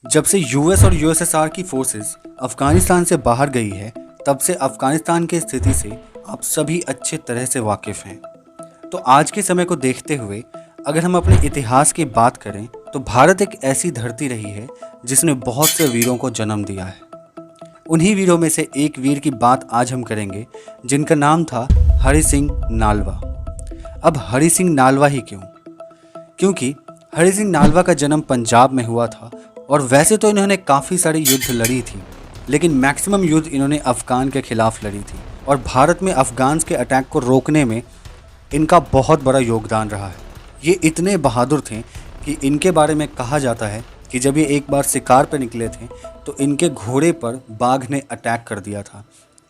जब से यूएस और यूएसएसआर की फोर्सेस अफगानिस्तान से बाहर गई है, तब से अफगानिस्तान की स्थिति से आप सभी अच्छे तरह से वाकिफ हैं। तो आज के समय को देखते हुए अगर हम अपने इतिहास की बात करें तो भारत एक ऐसी धरती रही है जिसने बहुत से वीरों को जन्म दिया है। उन्हीं वीरों में से एक वीर की बात आज हम करेंगे जिनका नाम था हरि सिंह नालवा। अब हरि सिंह नालवा ही क्यों? क्योंकि हरि सिंह नालवा का जन्म पंजाब में हुआ था और वैसे तो इन्होंने काफ़ी सारी युद्ध लड़ी थी, लेकिन मैक्सिमम युद्ध इन्होंने अफ़गान के खिलाफ लड़ी थी और भारत में अफ़गान्स के अटैक को रोकने में इनका बहुत बड़ा योगदान रहा है। ये इतने बहादुर थे कि इनके बारे में कहा जाता है कि जब ये एक बार शिकार पर निकले थे तो इनके घोड़े पर बाघ ने अटैक कर दिया था।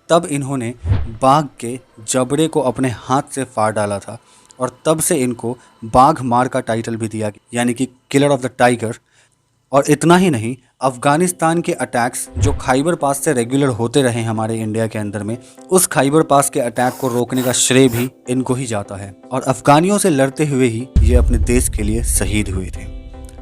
तब इन्होंने बाघ के जबड़े को अपने हाथ से फाड़ डाला था और तब से इनको बाघ मार का टाइटल भी दिया गया, यानी कि किलर ऑफ द टाइगर। और इतना ही नहीं, अफ़गानिस्तान के अटैक्स जो खाइबर पास से रेगुलर होते रहे हमारे इंडिया के अंदर में, उस खाइबर पास के अटैक को रोकने का श्रेय भी इनको ही जाता है और अफ़गानियों से लड़ते हुए ही ये अपने देश के लिए शहीद हुए थे।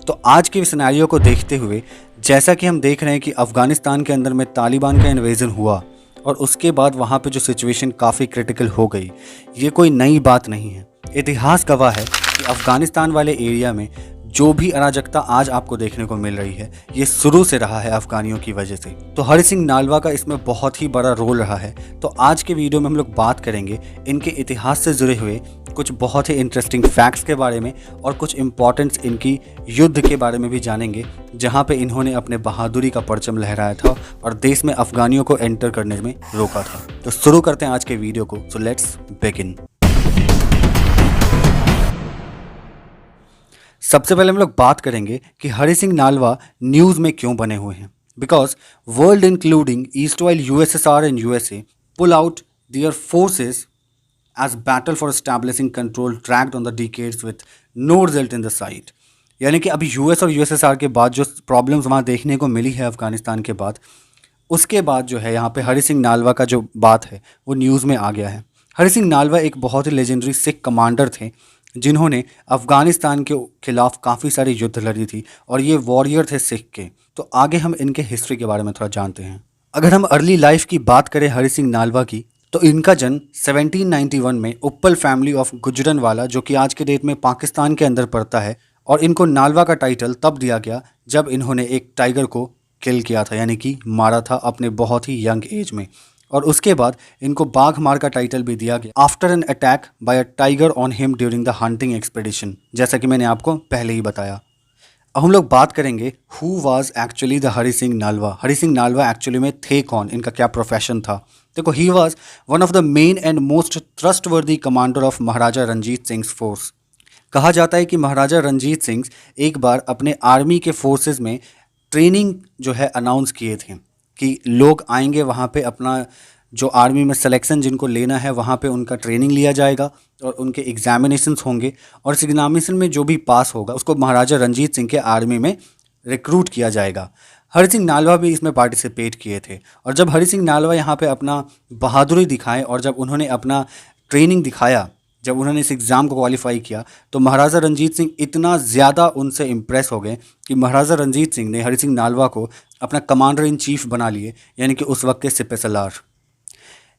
तो आज के सिनेरियो को देखते हुए जैसा कि हम देख रहे हैं कि अफ़गानिस्तान के अंदर में तालिबान का इन्वेजन हुआ और उसके बाद वहाँ पे जो सिचुएशन काफ़ी क्रिटिकल हो गई, ये कोई नई बात नहीं है। इतिहास गवाह है कि अफ़गानिस्तान वाले एरिया में जो भी अराजकता आज आपको देखने को मिल रही है, ये शुरू से रहा है अफ़गानियों की वजह से। तो हरि सिंह नालवा का इसमें बहुत ही बड़ा रोल रहा है। तो आज के वीडियो में हम लोग बात करेंगे इनके इतिहास से जुड़े हुए कुछ बहुत ही इंटरेस्टिंग फैक्ट्स के बारे में और कुछ इंपॉर्टेंट्स इनकी युद्ध के बारे में भी जानेंगे, जहाँ पे इन्होंने अपने बहादुरी का परचम लहराया था और देश में अफ़गानियों को एंटर करने में रोका था। तो शुरू करते हैं आज के वीडियो को। So let's begin. सबसे पहले हम लोग बात करेंगे कि हरि सिंह नालवा न्यूज़ में क्यों बने हुए हैं। Because world including east while USSR and USA pull out their forces as battle for establishing control dragged on the decades with no result in the sight। यानी कि अभी यूएस और यूएसएसआर के बाद जो प्रॉब्लम्स वहाँ देखने को मिली है अफ़गानिस्तान के बाद, उसके बाद जो है यहाँ पे हरि सिंह नालवा का जो बात है वो न्यूज़ में आ गया है। हरि सिंह नालवा एक बहुत ही लेजेंडरी सिख कमांडर थे जिन्होंने अफ़गानिस्तान के खिलाफ काफ़ी सारी युद्ध लड़ी थी और ये वॉरियर थे सिख के। तो आगे हम इनके हिस्ट्री के बारे में थोड़ा जानते हैं। अगर हम अर्ली लाइफ की बात करें हरि सिंह नालवा की, तो इनका जन्म 1791 में उप्पल फैमिली ऑफ गुजरनवाला, जो कि आज के डेट में पाकिस्तान के अंदर पड़ता है, और इनको नालवा का टाइटल तब दिया गया जब इन्होंने एक टाइगर को किल किया था, यानी कि मारा था अपने बहुत ही यंग एज में। और उसके बाद इनको बाघ मार का टाइटल भी दिया गया after an attack by a tiger on him during the hunting expedition, जैसा कि मैंने आपको पहले ही बताया। अब हम लोग बात करेंगे who was actually the Hari Singh Nalwa. Hari Singh Nalwa actually में थे कौन, इनका क्या प्रोफेशन था। देखो, he was one of the main and most trustworthy commander of Maharaja Ranjit Singh force. कहा जाता है कि महाराजा रंजीत सिंह एक बार अपने आर्मी के फोर्सेस में ट्रेनिंग जो है अनाउंस किए थे कि लोग आएंगे वहाँ पे, अपना जो आर्मी में सिलेक्शन जिनको लेना है वहाँ पे उनका ट्रेनिंग लिया जाएगा और उनके एग्जामिनेशंस होंगे और इस एग्जामिनेशन में जो भी पास होगा उसको महाराजा रंजीत सिंह के आर्मी में रिक्रूट किया जाएगा। हरि सिंह नालवा भी इसमें पार्टिसिपेट किए थे और जब हरि सिंह नालवा यहाँ पे अपना बहादुरी दिखाए और जब उन्होंने अपना ट्रेनिंग दिखाया, जब उन्होंने इस एग्ज़ाम को क्वालिफाई किया, तो महाराजा रंजीत सिंह इतना ज़्यादा उनसे इम्प्रेस हो गए कि महाराजा रंजीत सिंह ने हरि सिंह नालवा को अपना कमांडर इन चीफ बना लिए, यानी कि उस वक्त के सिपह सलार।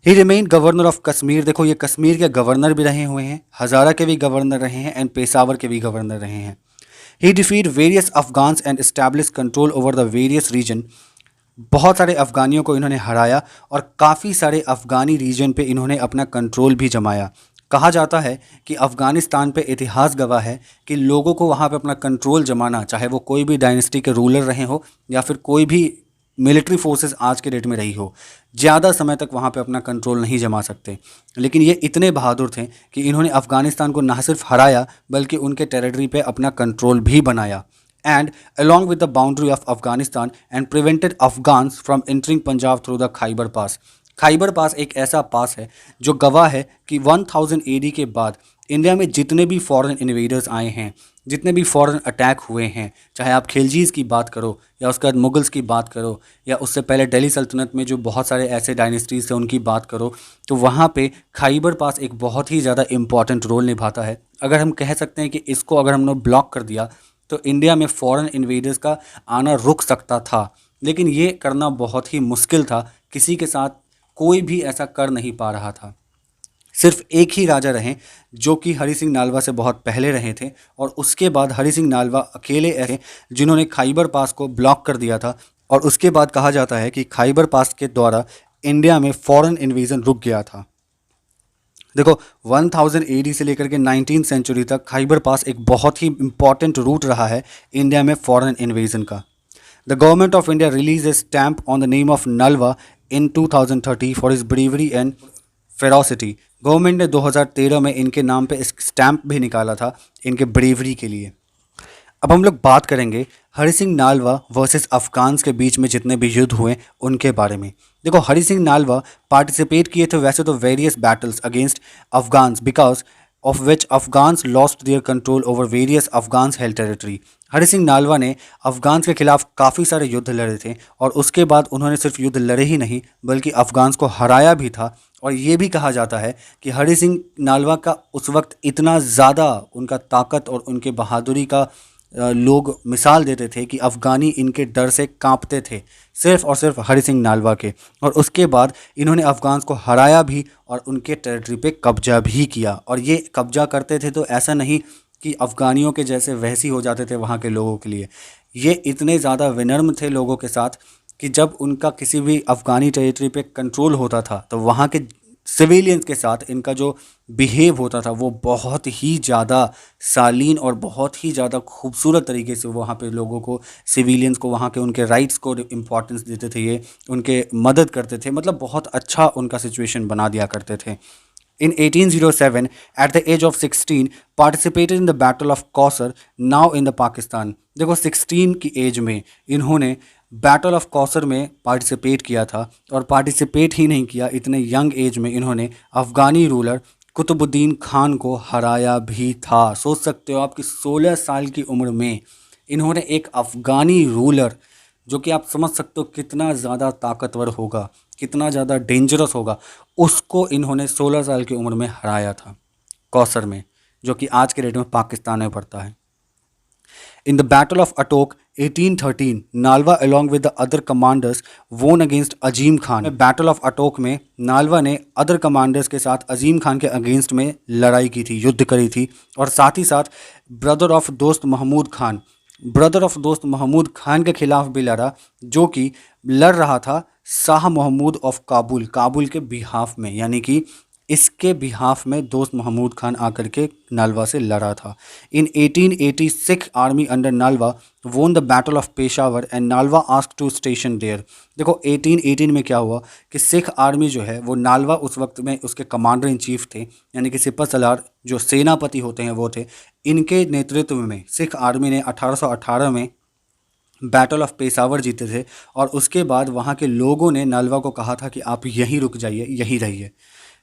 He remain governor of Kashmir. देखो, ये कश्मीर के गवर्नर भी रहे हुए हैं, हज़ारा के भी गवर्नर रहे हैं एंड पेशावर के भी गवर्नर रहे हैं। He defeat various Afghans and establish control over the various region. बहुत सारे अफ़गानियों को इन्होंने हराया और काफ़ी सारे अफ़गानी रीजन पे इन्होंने अपना कंट्रोल भी जमाया। कहा जाता है कि अफ़गानिस्तान पे इतिहास गवाह है कि लोगों को वहाँ पे अपना कंट्रोल जमाना, चाहे वो कोई भी डायनेस्टी के रूलर रहे हो या फिर कोई भी मिलिट्री फोर्सेस आज के डेट में रही हो, ज़्यादा समय तक वहाँ पे अपना कंट्रोल नहीं जमा सकते। लेकिन ये इतने बहादुर थे कि इन्होंने अफ़गानिस्तान को ना सिर्फ हराया बल्कि उनके टेरिटरी पे अपना कंट्रोल भी बनाया and along with the boundary of Afghanistan and prevented Afghans from entering Punjab through the Khyber pass. Khyber pass एक ऐसा पास है जो गवाह है कि 1000 एडी के बाद इंडिया में जितने भी फॉरेन इन्वेडर्स आए हैं, जितने भी फॉरेन अटैक हुए हैं, चाहे आप खिलजीज़ की बात करो या उसके बाद मुगल्स की बात करो या उससे पहले दिल्ली सल्तनत में जो बहुत सारे ऐसे डायनेस्टीज़ थे उनकी बात करो, तो वहाँ पे खाइबर पास एक बहुत ही ज़्यादा इम्पॉर्टेंट रोल निभाता है। अगर हम कह सकते हैं कि इसको अगर हमने ब्लॉक कर दिया तो इंडिया में फॉरेन इन्वेडर्स का आना रुक सकता था, लेकिन ये करना बहुत ही मुश्किल था। किसी के साथ कोई भी ऐसा कर नहीं पा रहा था। सिर्फ एक ही राजा रहे जो कि हरि सिंह नालवा से बहुत पहले रहे थे, और उसके बाद हरि सिंह नालवा अकेले ऐसे जिन्होंने खाइबर पास को ब्लॉक कर दिया था। और उसके बाद कहा जाता है कि खाइबर पास के द्वारा इंडिया में फॉरेन इन्वेजन रुक गया था। देखो, 1000 एडी से लेकर के 19th सेंचुरी तक खाइबर पास एक बहुत ही इंपॉर्टेंट रूट रहा है इंडिया में फॉरेन इन्वेजन का। The government of India release a stamp on the name of Nalwa in 2030 for his bravery and ferocity. Government ने 2013 में इनके नाम पे एक स्टैम्प भी निकाला था इनके ब्रेवरी के लिए। अब हम लोग बात करेंगे हरि सिंह नालवा वर्सेस अफगान्स के बीच में जितने भी युद्ध हुए उनके बारे में। देखो, हरि सिंह नालवा पार्टिसिपेट किए थे वैसे तो various battles against Afghans, because of which Afghans lost their control over various Afghans held territory. Hari Singh Nalwa ने अफगान्स के खिलाफ काफ़ी सारे युद्ध लड़े थे, और उसके बाद उन्होंने सिर्फ युद्ध लड़े ही नहीं बल्कि अफगान्स को हराया भी था। और ये भी कहा जाता है कि हरि सिंह नालवा का उस वक्त इतना ज़्यादा उनका ताकत और उनके बहादुरी का लोग मिसाल देते थे कि अफ़गानी इनके डर से कांपते थे, सिर्फ और सिर्फ हरि सिंह नालवा के। और उसके बाद इन्होंने अफ़गान्स को हराया भी और उनके टेरिटरी पे कब्जा भी किया। और ये कब्जा करते थे तो ऐसा नहीं कि अफ़गानियों के जैसे वैसी हो जाते थे वहाँ के लोगों के लिए। ये इतने ज़्यादा विनम्र थे लोगों के साथ कि जब उनका किसी भी अफ़गानी टेरिटरी पे कंट्रोल होता था तो वहाँ के सिविलियंस के साथ इनका जो बिहेव होता था वो बहुत ही ज़्यादा सालीन और बहुत ही ज़्यादा खूबसूरत तरीके से वहाँ पे लोगों को, सिविलियंस को, वहाँ के उनके राइट्स को इम्पोर्टेंस देते थे, ये उनके मदद करते थे। मतलब बहुत अच्छा उनका सिचुएशन बना दिया करते थे। In 1807, at the age of 16, participated in the Battle of Kausar, now in the Pakistan। देखो, 16 की एज में इन्होंने बैटल ऑफ कौसर में पार्टिसिपेट किया था, और पार्टिसिपेट ही नहीं किया, इतने यंग एज में इन्होंने अफ़गानी रूलर कुतुबुद्दीन खान को हराया भी था। सोच सकते हो आप कि 16 साल की उम्र में इन्होंने एक अफ़गानी रूलर, जो कि आप समझ सकते हो कितना ज़्यादा ताकतवर होगा, कितना ज़्यादा डेंजरस होगा, उसको इन्होंने 16 साल की उम्र में हराया था कौसर में, जो कि आज के डेट में पाकिस्तान में पड़ता है। In the battle of Attock 1813, Nalwa along with the other commanders won against Azim Khan. Battle of Attock में नालवा ने अदर कमांडर्स के साथ अजीम खान के अगेंस्ट में लड़ाई की थी, युद्ध करी थी। और साथ ही साथ ब्रदर ऑफ दोस्त महमूद खान के खिलाफ भी लड़ा, जो कि लड़ रहा था शाह महमूद ऑफ काबुल के बिहाफ में, यानी कि इसके बिहाफ में दोस्त महमूद खान आकर के नालवा से लड़ा था। In 1880 Sikh army under Nalwa won the battle of Peshawar and Nalwa asked to station there. देखो, 1818 में क्या हुआ कि सिख आर्मी जो है वो, नालवा उस वक्त में उसके कमांडर इन चीफ थे, यानी कि सिपह सलार जो सेनापति होते हैं वो थे। इनके नेतृत्व में सिख आर्मी ने 1818 में बैटल ऑफ पेशावर जीते थे। और उसके बाद वहाँ के लोगों ने नालवा को कहा था कि आप यहीं रुक जाइए, यहीं रहिए।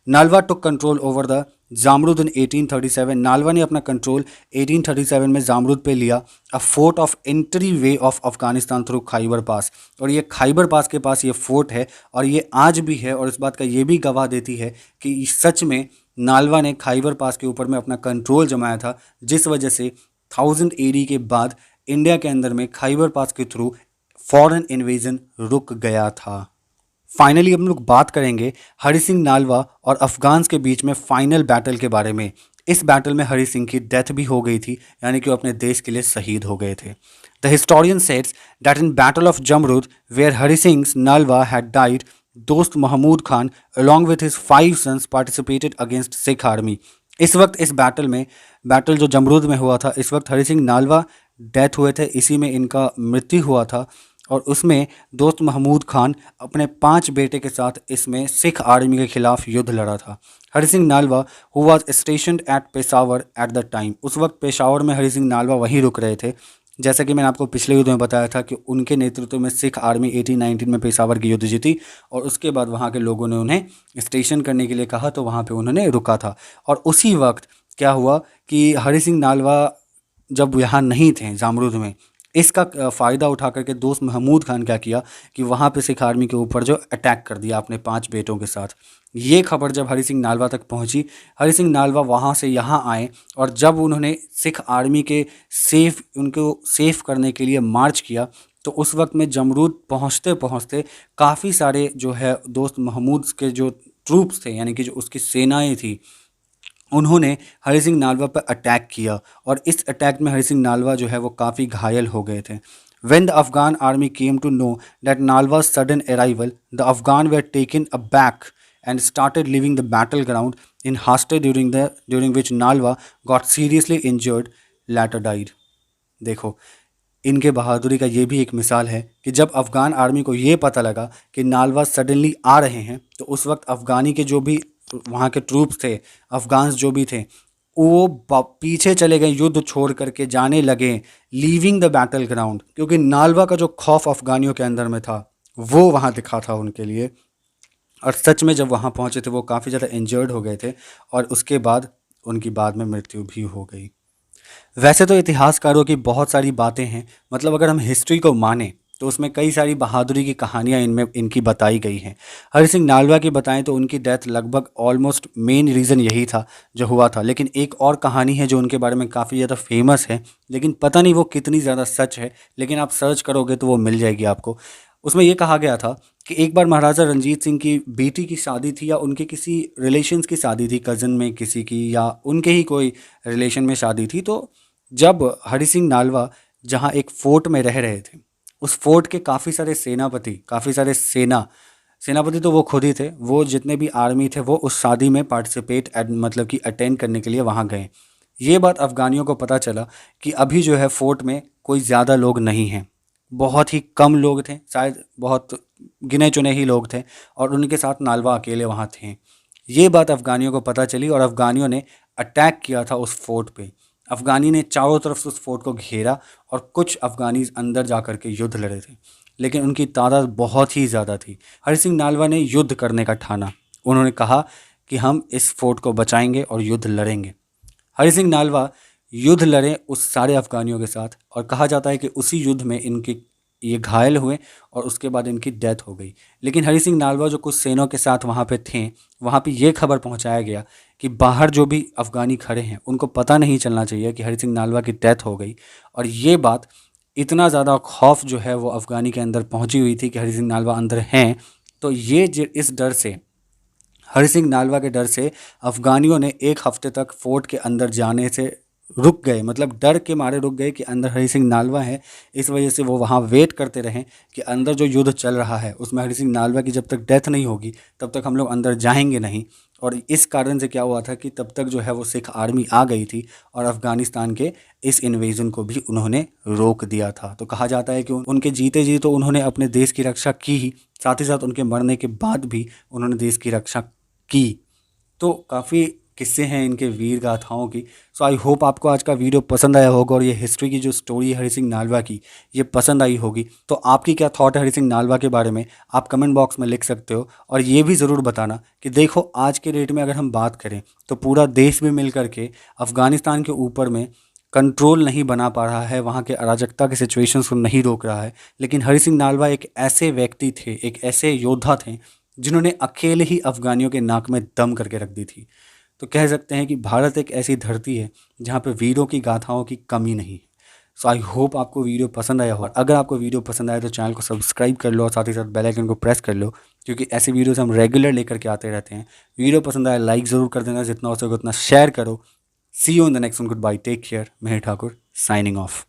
Nalwa took control over the Jamrud in 1837। Nalwa ने अपना कंट्रोल 1837 में जामरुद पे लिया, a fort of entry way of Afghanistan through Khyber pass. और ये खाइबर पास के पास ये फोर्ट है, और ये आज भी है, और इस बात का ये भी गवाह देती है कि सच में नालवा ने खाइबर पास के ऊपर में अपना कंट्रोल जमाया था, जिस वजह से 1000 एडी के बाद इंडिया के अंदर में खाइबर पास के थ्रू फॉरेन इन्वेजन रुक गया था। फाइनली हम लोग बात करेंगे हरि सिंह नालवा और अफगान्स के बीच में फाइनल बैटल के बारे में। इस बैटल में हरि सिंह की डेथ भी हो गई थी, यानी कि वो अपने देश के लिए शहीद हो गए थे। द हिस्टोरियन सेट्स that in battle of Jamrud where Hari Singh Nalwa had died, Dost Mahmood Khan along with his 5 sons participated against Sikh army. इस वक्त इस बैटल जो जमरुद में हुआ था, इस वक्त हरि सिंह नालवा डेथ हुए थे, इसी में इनका मृत्यु हुआ था। और उसमें दोस्त महमूद खान अपने 5 बेटे के साथ इसमें सिख आर्मी के खिलाफ युद्ध लड़ा था। Hari Singh Nalwa who was stationed at Peshawar at the time, उस वक्त पेशावर में हरि सिंह नालवा वहीं रुक रहे थे। जैसा कि मैंने आपको पिछले युद्ध में बताया था कि उनके नेतृत्व में सिख आर्मी 1819 में पेशावर की युद्ध जीती, और उसके बाद वहाँ के लोगों ने उन्हें स्टेशन करने के लिए कहा, तो वहाँ पे उन्होंने रुका था। और उसी वक्त क्या हुआ कि हरि सिंह नालवा जब यहाँ नहीं थे जामरुद में, इसका फ़ायदा उठा करके दोस्त महमूद खान क्या किया कि वहाँ पे सिख आर्मी के ऊपर जो अटैक कर दिया अपने 5 बेटों के साथ। ये खबर जब हरि सिंह नालवा तक पहुँची, हरि सिंह नालवा वहाँ से यहाँ आए और जब उन्होंने सिख आर्मी के उनको सेफ करने के लिए मार्च किया, तो उस वक्त में जमरूद पहुँचते पहुँचते काफ़ी सारे जो है दोस्त महमूद के जो ट्रूप्स थे, यानी कि जो उसकी सेनाएँ थी, उन्होंने हरि सिंह नालवा पर अटैक किया और इस अटैक में हरि सिंह नालवा जो है वो काफ़ी घायल हो गए थे। When the Afghan army came to know that Nalwa's sudden arrival, the Afghan were taken aback and started leaving the battleground in haste during which Nalwa got seriously injured, later died. देखो, इनके बहादुरी का ये भी एक मिसाल है कि जब अफ़गान आर्मी को ये पता लगा कि नालवा सडनली आ रहे हैं, तो उस वक्त अफ़गानी के जो भी वहाँ के ट्रूप्स थे, अफ़गान्स जो भी थे, वो पीछे चले गए, युद्ध छोड़ करके जाने लगे, लीविंग द बैटल ग्राउंड, क्योंकि नालवा का जो खौफ अफ़गानियों के अंदर में था वो वहाँ दिखा था उनके लिए। और सच में जब वहाँ पहुँचे थे वो काफ़ी ज़्यादा इंजर्ड हो गए थे और उसके बाद उनकी बाद में मृत्यु भी हो गई। वैसे तो इतिहासकारों की बहुत सारी बातें हैं, मतलब अगर हम हिस्ट्री को माने तो उसमें कई सारी बहादुरी की कहानियाँ इनमें इनकी बताई गई हैं। हरि सिंह नालवा की बताएं तो उनकी डेथ लगभग ऑलमोस्ट मेन रीज़न यही था जो हुआ था। लेकिन एक और कहानी है जो उनके बारे में काफ़ी ज़्यादा फेमस है, लेकिन पता नहीं वो कितनी ज़्यादा सच है, लेकिन आप सर्च करोगे तो वो मिल जाएगी आपको। उसमें ये कहा गया था कि एक बार महाराजा रंजीत सिंह की बेटी की शादी थी, या उनके किसी रिलेशंस की शादी थी, कज़न में किसी की, या उनके ही कोई रिलेशन में शादी थी। तो जब हरि सिंह नालवा जहाँ एक फ़ोर्ट में रह रहे थे, उस फोर्ट के काफ़ी सारे सेनापति, काफ़ी सारे सेनापति तो वो खुद ही थे, वो जितने भी आर्मी थे वो उस शादी में पार्टिसिपेट मतलब कि अटेंड करने के लिए वहाँ गए। ये बात अफ़गानियों को पता चला कि अभी जो है फोर्ट में कोई ज़्यादा लोग नहीं हैं, बहुत ही कम लोग थे, शायद बहुत गिने चुने ही लोग थे, और उनके साथ नालवा अकेले वहाँ थे। ये बात अफ़गानियों को पता चली और अफ़गानियों ने अटैक किया था उस फोर्ट पे। अफ़गानी ने चारों तरफ से उस फोर्ट को घेरा और कुछ अफ़गानी अंदर जा कर के युद्ध लड़े थे, लेकिन उनकी तादाद बहुत ही ज़्यादा थी। हरि सिंह नालवा ने युद्ध करने का ठाना। उन्होंने कहा कि हम इस फोर्ट को बचाएंगे और युद्ध लड़ेंगे। हरि सिंह नालवा युद्ध लड़े उस सारे अफ़गानियों के साथ, और कहा जाता है कि उसी युद्ध में इनकी ये घायल हुए और उसके बाद इनकी डेथ हो गई। लेकिन हरि सिंह नालवा जो कुछ सेनों के साथ वहाँ पे थे, वहाँ पे ये खबर पहुँचाया गया कि बाहर जो भी अफ़गानी खड़े हैं उनको पता नहीं चलना चाहिए कि हरि सिंह नालवा की डेथ हो गई। और ये बात, इतना ज़्यादा खौफ जो है वो अफ़गानी के अंदर पहुँची हुई थी कि हरि सिंह नालवा अंदर हैं, तो ये इस डर से, हरि सिंह नालवा के डर से अफ़गानियों ने 1 हफ़्ते तक फ़ोर्ट के अंदर जाने से रुक गए, मतलब डर के मारे रुक गए कि अंदर हरि सिंह नालवा है। इस वजह से वो वहाँ वेट करते रहें कि अंदर जो युद्ध चल रहा है उसमें हरि सिंह नालवा की जब तक डेथ नहीं होगी तब तक हम लोग अंदर जाएंगे नहीं। और इस कारण से क्या हुआ था कि तब तक जो है वो सिख आर्मी आ गई थी और अफ़गानिस्तान के इस इन्वेजन को भी उन्होंने रोक दिया था। तो कहा जाता है कि उनके जीते जी तो उन्होंने अपने देश की रक्षा की ही, साथ ही साथ उनके मरने के बाद भी उन्होंने देश की रक्षा की। तो काफ़ी किस्से हैं इनके वीर गाथाओं की। सो आई होप आपको आज का वीडियो पसंद आया होगा और ये हिस्ट्री की जो स्टोरी है हरि सिंह नालवा की, ये पसंद आई होगी। तो आपकी क्या थॉट है हरि सिंह नालवा के बारे में, आप कमेंट बॉक्स में लिख सकते हो। और ये भी ज़रूर बताना कि देखो आज के डेट में अगर हम बात करें तो पूरा देश भी मिल करके अफ़गानिस्तान के ऊपर में कंट्रोल नहीं बना पा रहा है, वहाँ के अराजकता के सिचुएशंस को नहीं रोक रहा है। लेकिन हरि सिंह नालवा एक ऐसे व्यक्ति थे, एक ऐसे योद्धा थे जिन्होंने अकेले ही अफ़गानियों के नाक में दम करके रख दी थी। तो कह सकते हैं कि भारत एक ऐसी धरती है जहाँ पे वीरों की गाथाओं की कमी नहीं है। सो आई होप आपको वीडियो पसंद आया हो। अगर आपको वीडियो पसंद आया तो चैनल को सब्सक्राइब कर लो और साथ ही साथ बेल आइकन को प्रेस कर लो, क्योंकि ऐसी वीडियोस हम रेगुलर लेकर के आते रहते हैं। वीडियो पसंद आया लाइक ज़रूर कर देना, जितना हो सके उतना शेयर करो। See you in the next one. Good bye, take care. Mehar Thakur signing of.